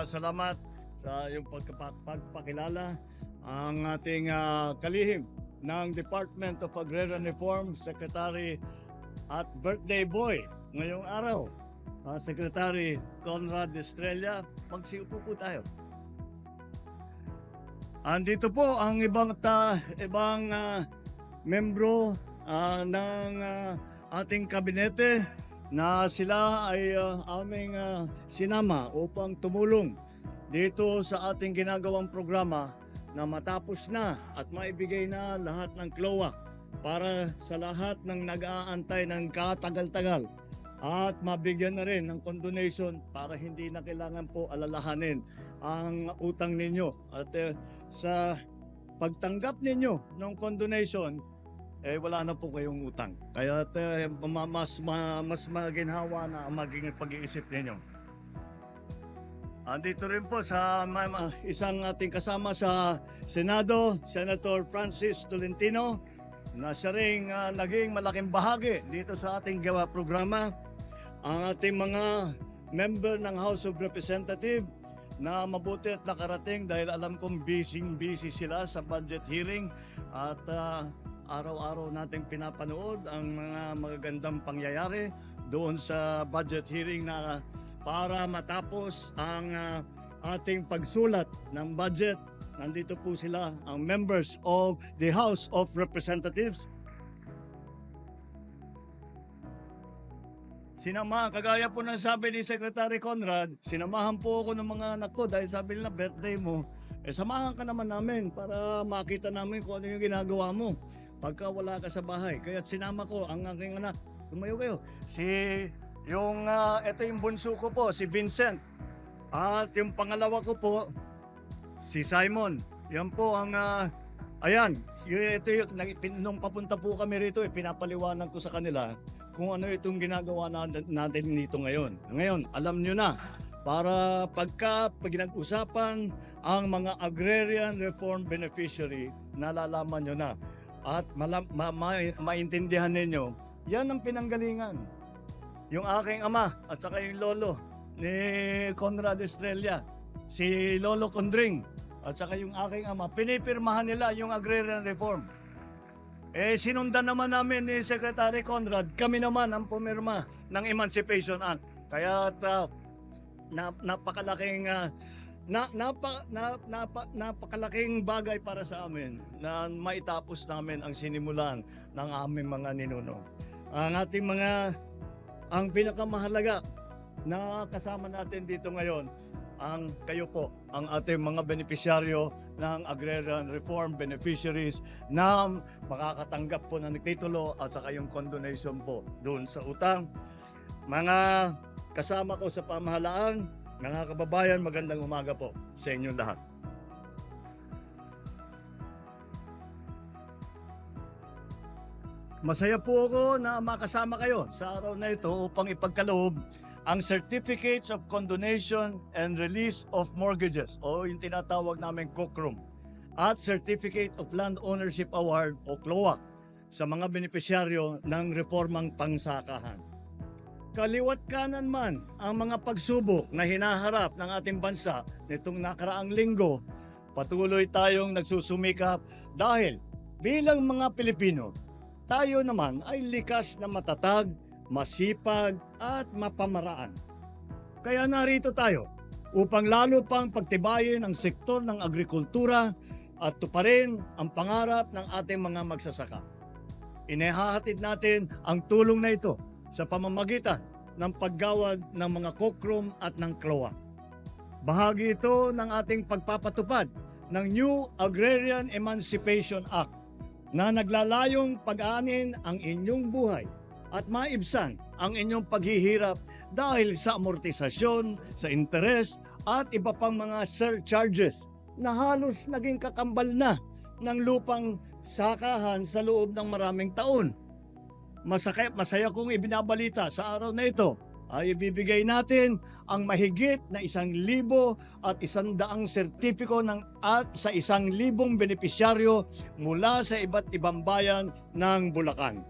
salamat sa iyong pagpakilala. Ang ating kalihim ng Department of Agrarian Reform, Secretary at birthday boy ngayong araw, Secretary Conrad Estrella. Magsiupo po tayo. Andito po ang ibang membro ng ating kabinete na sila ay aming sinama upang tumulong dito sa ating ginagawang programa na matapos na at maibigay na lahat ng CLOA para sa lahat ng nag-aantay ng katagal-tagal at mabigyan na rin ng condonation para hindi na kailangan po alalahanin ang utang ninyo. At sa pagtanggap ninyo ng condonation, wala na po kayong utang. Kaya mas maginhawa na ang maging pag-iisip ninyo. Andito rin po sa isang ating kasama sa Senado, Senator Francis Tolentino, na siya rin naging malaking bahagi dito sa ating gawa programa. Ang ating mga member ng House of Representatives na mabuti at nakarating dahil alam kong busy sila sa budget hearing at araw-araw nating pinapanood ang mga magagandang pangyayari doon sa budget hearing na para matapos ang ating pagsulat ng budget. Nandito po sila, ang members of the House of Representatives. Kagaya po ng sabi ni Secretary Conrad, sinamahan po ako ng mga anak ko dahil sabi nila birthday mo. Samahan ka naman namin para makita namin kung ano yung ginagawa mo pagka wala ka sa bahay. Kaya sinama ko ang aking anak. Tumayo kayo. Ito yung bunso ko po, si Vincent. At yung pangalawa ko po, si Simon. Yan po ang, ayan, nung papunta po kami rito, pinapaliwanag ko sa kanila kung ano itong ginagawa natin dito ngayon. Ngayon, alam nyo na, para pagka pinag-usapan ang mga agrarian reform beneficiary, nalalaman nyo na. At maintindihan ninyo, yan ang pinanggalingan. Yung aking ama at saka yung lolo ni Conrad Estrella, si Lolo Condring at saka yung aking ama, pinipirmahan nila yung agrarian reform. Sinundan naman namin ni Secretary Conrad, kami naman ang pumirma ng Emancipation Act. Kaya napakalaking bagay para sa amin na maitapos namin ang sinimulan ng aming mga ninuno. Ang pinakamahalaga na kasama natin dito ngayon, ang kayo po, ang ating mga benepisyaryo ng agrarian reform beneficiaries na makakatanggap po ng titulo at saka yung condonation po doon sa utang. Mga kasama ko sa pamahalaan, mga kababayan, magandang umaga po sa inyong lahat. Masaya po ako na makasama kayo sa araw na ito upang ipagkaloob ang Certificates of Condonation and Release of Mortgages o yung tinatawag namin COCROM at Certificate of Land Ownership Award o CLOA sa mga benepisyaryo ng reformang pangsakahan. Kaliwat kanan man ang mga pagsubok na hinaharap ng ating bansa nitong nakaraang linggo, patuloy tayong nagsusumikap dahil bilang mga Pilipino, tayo naman ay likas na matatag, masipag at mapamaraan. Kaya narito tayo upang lalo pang pagtibayin ang sektor ng agrikultura at tuparin ang pangarap ng ating mga magsasaka. Inihahatid natin ang tulong na ito sa pamamagitan ng paggawad ng mga COCROM at ng CLOA. Bahagi ito ng ating pagpapatupad ng New Agrarian Emancipation Act na naglalayong pag-aanin ang inyong buhay at maibsan ang inyong paghihirap dahil sa amortisasyon, sa interes at iba pang mga surcharges na halos naging kakambal na ng lupang sakahan sa loob ng maraming taon. Masaya kong ibinabalita sa araw na ito ay ibibigay natin ang mahigit na 1,100 sertipiko at sa 1,000 benepisyaryo mula sa iba't ibang bayan ng Bulacan.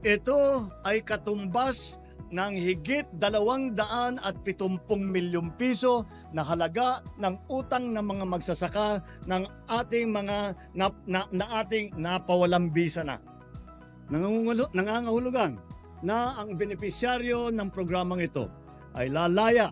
Ito ay katumbas ng higit 270 milyong piso na halaga ng utang ng mga magsasaka ng ating mga ating napawalang bisa na. Nangangahulugan na ang benepisyaryo ng programang ito ay lalaya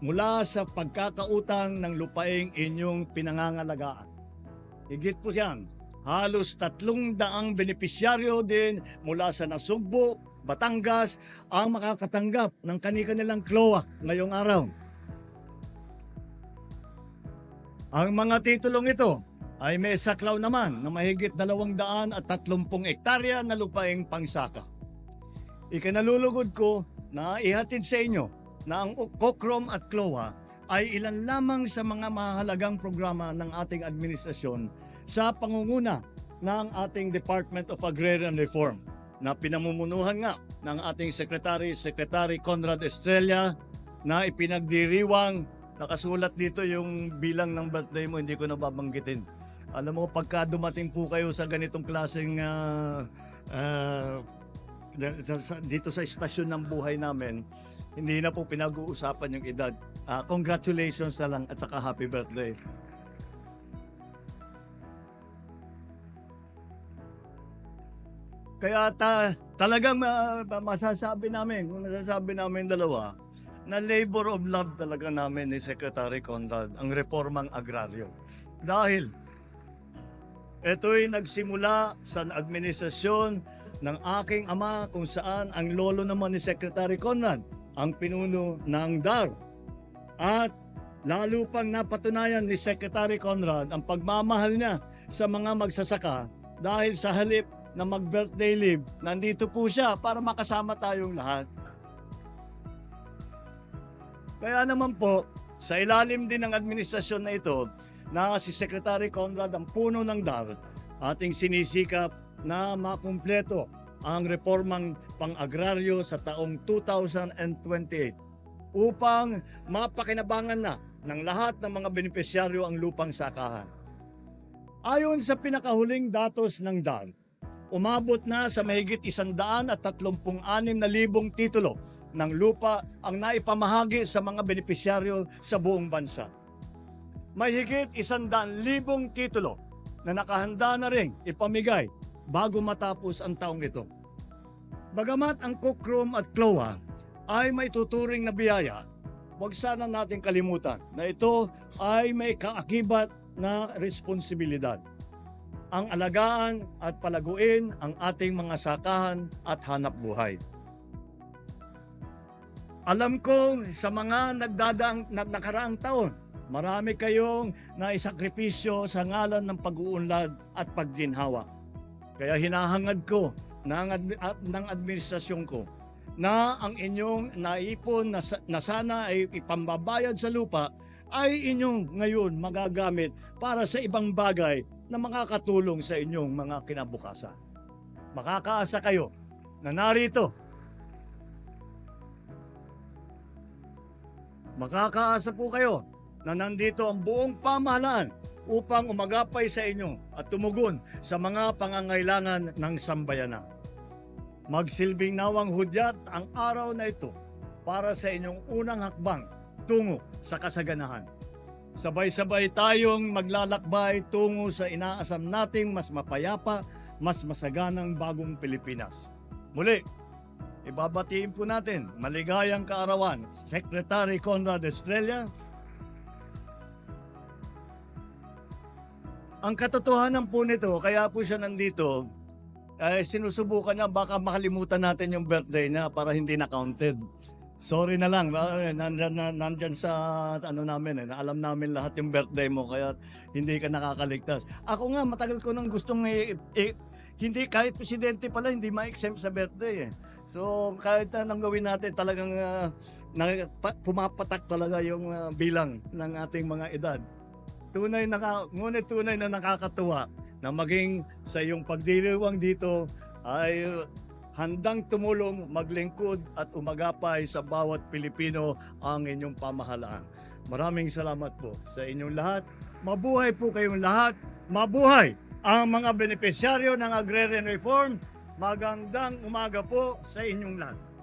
mula sa pagkakautang ng lupaing inyong pinangangalagaan. Higit po yan, halos 300 benepisyaryo din mula sa Nasugbo, Batangas ang makakatanggap ng kani-kanilang CLOA ngayong araw. Ang mga titulong ito ay may saklaw naman na mahigit 230 hektarya na lupaing pangsaka. Ikinalulugod ko na ihatid sa inyo na ang COCROM at CLOA ay ilan lamang sa mga mahalagang programa ng ating administrasyon sa pangunguna ng ating Department of Agrarian Reform na pinamumunuhan nga ng ating Secretary Conrad Estrella na ipinagdiriwang. Nakasulat dito yung bilang ng birthday mo, hindi ko na babanggitin. Alam mo, pagka dumating po kayo sa ganitong klaseng dito sa istasyon ng buhay namin, hindi na po pinag-uusapan yung edad. Congratulations na lang at saka happy birthday. Kaya talagang masasabi namin dalawa, na labor of love talaga namin ni Secretary Conrad, ang reformang agraryo. Dahil ito'y nagsimula sa administrasyon ng aking ama kung saan ang lolo naman ni Secretary Conrad ang pinuno ng DAR. At lalo pang napatunayan ni Secretary Conrad ang pagmamahal niya sa mga magsasaka dahil sa halip na mag-birthday leave, nandito po siya para makasama tayong lahat. Kaya naman po, sa ilalim din ng administrasyon na ito, na si Secretary Conrad ang puno ng DAR, ating sinisikap na makumpleto ang reformang pang-agraryo sa taong 2028 upang mapakinabangan na ng lahat ng mga benepisyaryo ang lupang sakahan. Ayon sa pinakahuling datos ng DAR, umabot na sa mahigit 136,000 titulo ng lupa ang naipamahagi sa mga benepisyaryo sa buong bansa. May higit 100,000 titulo na nakahanda na rin ipamigay bago matapos ang taong ito. Bagamat ang COCROM at CLOA ay may tuturing na biyaya, huwag sana natin kalimutan na ito ay may kaakibat na responsibilidad. Ang alagaan at palaguin ang ating mga sakahan at hanap buhay. Alam ko sa mga nakaraang taon, marami kayong naisakripisyo sa ngalan ng pag-uunlad at pagginhawa. Kaya hinahangad ko ng administrasyon ko na ang inyong naipon na sana ay ipambabayad sa lupa ay inyong ngayon magagamit para sa ibang bagay na makakatulong sa inyong mga kinabukasan. Makakaasa kayo na narito. Makakaasa po kayo na nandito ang buong pamahalaan upang umagapay sa inyo at tumugon sa mga pangangailangan ng sambayanan. Magsilbing nawang hudyat ang araw na ito para sa inyong unang hakbang tungo sa kasaganahan. Sabay-sabay tayong maglalakbay tungo sa inaasam nating mas mapayapa, mas masaganang bagong Pilipinas. Muli, ibabatiin po natin maligayang kaarawan Secretary Conrad Estrella. Ang katotohanan po nito, kaya po siya nandito, ay sinusubukan niya baka makalimutan natin yung birthday niya para hindi na counted. Sorry na lang, nandyan sa namin, na alam namin lahat yung birthday mo kaya hindi ka nakakaligtas. Ako nga, matagal ko nang gustong hindi, kahit presidente pala, hindi ma-exempt sa birthday. So kahit anong gawin natin, talagang pumapatak talaga yung bilang ng ating mga edad. Ngunit tunay na nakakatuwa na maging sa iyong pagdiriwang dito ay handang tumulong, maglingkod at umagapay sa bawat Pilipino ang inyong pamahalaan. Maraming salamat po sa inyong lahat. Mabuhay po kayong lahat. Mabuhay ang mga benepisyaryo ng Agrarian Reform Magandang umaga po sa inyong lahat.